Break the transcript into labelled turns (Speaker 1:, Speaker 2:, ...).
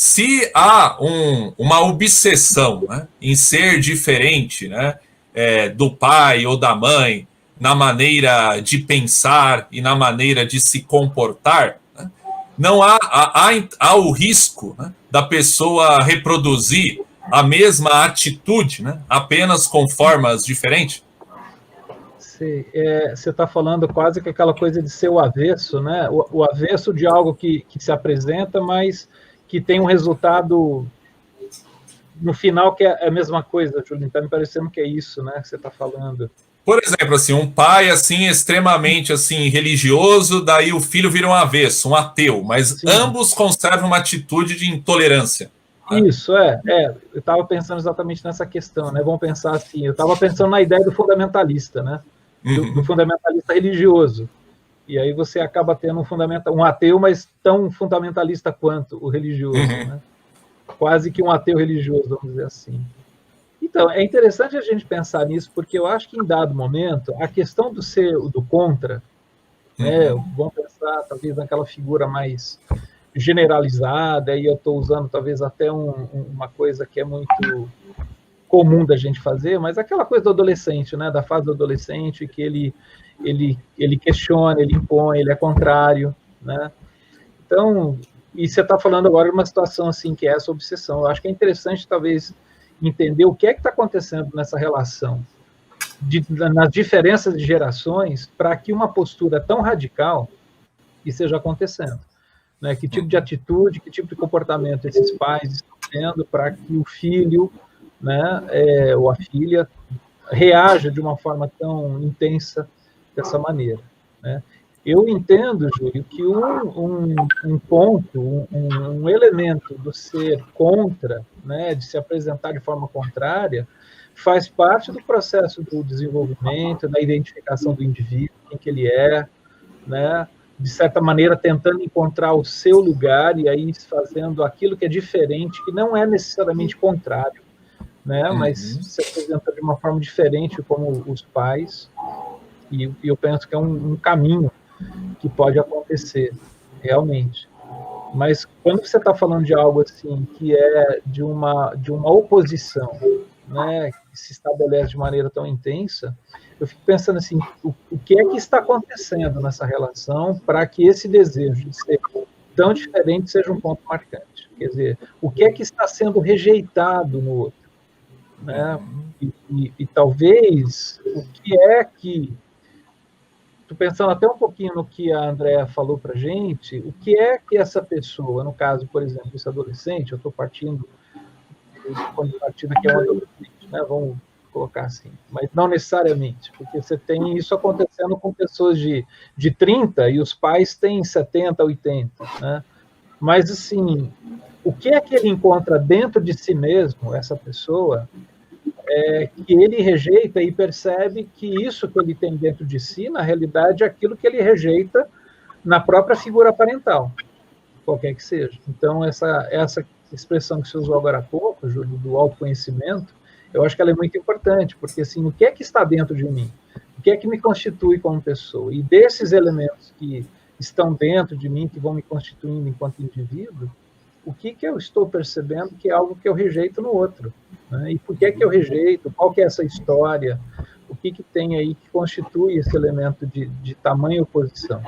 Speaker 1: Se há uma obsessão, né, em ser diferente, né, do pai ou da mãe, na maneira de pensar e na maneira de se comportar, né, não há o risco, né, da pessoa reproduzir a mesma atitude, né, apenas com formas diferentes?
Speaker 2: Você está falando quase que aquela coisa de ser o avesso, né? O avesso de algo que se apresenta, mas que tem um resultado no final que é a mesma coisa, Júlio. Está me parecendo que é isso, né? Que você está falando.
Speaker 1: Por exemplo, assim, um pai assim extremamente assim religioso, daí o filho vira um avesso, um ateu, mas
Speaker 2: Sim.
Speaker 1: ambos conservam uma atitude de intolerância. Né?
Speaker 2: Isso, eu estava pensando exatamente nessa questão, né? Vamos pensar assim, eu estava pensando na ideia do fundamentalista, né? Do fundamentalista religioso. E aí você acaba tendo um ateu, mas tão fundamentalista quanto o religioso, né? Quase que um ateu religioso, vamos dizer assim. Então, é interessante a gente pensar nisso, porque eu acho que em dado momento, a questão do contra, né? Vamos pensar talvez naquela figura mais generalizada, e eu estou usando talvez até uma coisa que é muito comum da gente fazer, mas aquela coisa do adolescente, né? Da fase do adolescente, que ele questiona, ele impõe, ele é contrário, né? Então, e você está falando agora de uma situação assim que é essa obsessão. Eu acho que é interessante talvez entender o que é que está acontecendo nessa relação nas diferenças de gerações para que uma postura tão radical esteja acontecendo. Né? Que tipo de atitude, que tipo de comportamento esses pais estão tendo para que o filho, né, ou a filha reaja de uma forma tão intensa dessa maneira. Né? Eu entendo, Júlio, que um ponto, um elemento do ser contra, né, de se apresentar de forma contrária, faz parte do processo do desenvolvimento, da identificação do indivíduo, quem que ele é, né, de certa maneira tentando encontrar o seu lugar e aí fazendo aquilo que é diferente, que não é necessariamente contrário, né, mas se apresenta de uma forma diferente como os pais, e eu penso que é um caminho que pode acontecer, realmente. Mas quando você está falando de algo assim, que é de uma oposição, né, que se estabelece de maneira tão intensa, eu fico pensando assim, o que é que está acontecendo nessa relação para que esse desejo de ser tão diferente seja um ponto marcante? Quer dizer, o que é que está sendo rejeitado no outro? Né? E talvez o que é que... Estou pensando até um pouquinho no que a Andrea falou para a gente, o que é que essa pessoa, no caso, por exemplo, esse adolescente, eu estou partindo do ponto de partida que é um adolescente, né? Vamos colocar assim, mas não necessariamente, porque você tem isso acontecendo com pessoas de 30 e os pais têm 70, 80, né? Mas, assim, o que é que ele encontra dentro de si mesmo, essa pessoa, que ele rejeita e percebe que isso que ele tem dentro de si, na realidade, é aquilo que ele rejeita na própria figura parental, qualquer que seja. Então, essa expressão que você usou agora há pouco, Júlio, do autoconhecimento, eu acho que ela é muito importante, porque, assim, o que é que está dentro de mim? O que é que me constitui como pessoa? E desses elementos que estão dentro de mim, que vão me constituindo enquanto indivíduo, o que eu estou percebendo que é algo que eu rejeito no outro? Né? E por que eu rejeito? Qual que é essa história? O que tem aí que constitui esse elemento de tamanha oposição?